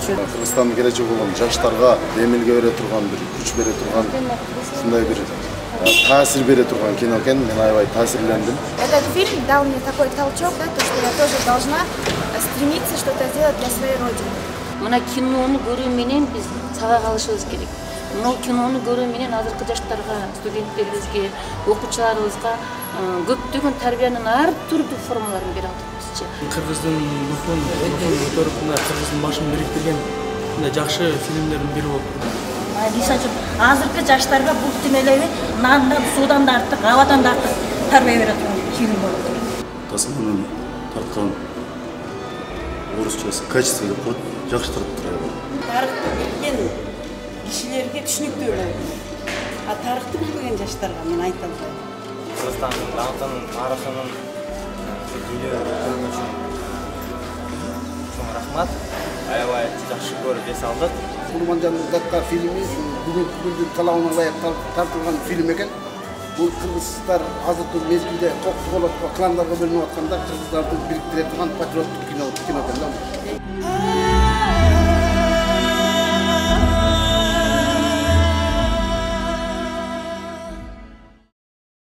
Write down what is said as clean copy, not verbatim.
түшөт. Кыргызстандын келечеги болгон жаштарга демилге бере турган, бир күч бере турган, ушундай бир таасир бере турган кино экен. Мен аябай таасирлендим. Этот фильм дал мне такой толчок, да, то, что я тоже должна стремиться что-то сделать для своей родины. Мына кинону көрүү менен биз сабак алышыбыз керек. Мына кинону көрүү менен азыркы жаштарга, студенттерибизге, окуучуларыбызга көптөгөн тарбиянын ар түрдүү формаларын берип атабызчы. Кыргыздын рухун көтөрүп, кыргыздын башын бириктирген жакшы фильмдердин бири болуп турат. Мисалы азыркы жаштарга бул тимелеби нандан, суудан да артык, абадан да артык тарбия бере турган фильм болуп. Тасманын тарткан орусчасы качество деп коет, жакшы тартып турат. Тарыхты билген кишилерге түшүнүктүү болот. А тарыхты билбеген жаштарга мен айта албайм. Кыргызстандын даңкынын, тарыхынын билүү үчүн чоң рахмат. Аябай жакшы көрүп эс алдык. Курманжан Датка фильми бүгүнкү күндүн талабына ылайык тартылган фильм экен. Бул кыргыздар азыркы мезгилде кландарға бөлүнүп атканда кыргыздарды бириктире турган патриоттук кино экен да.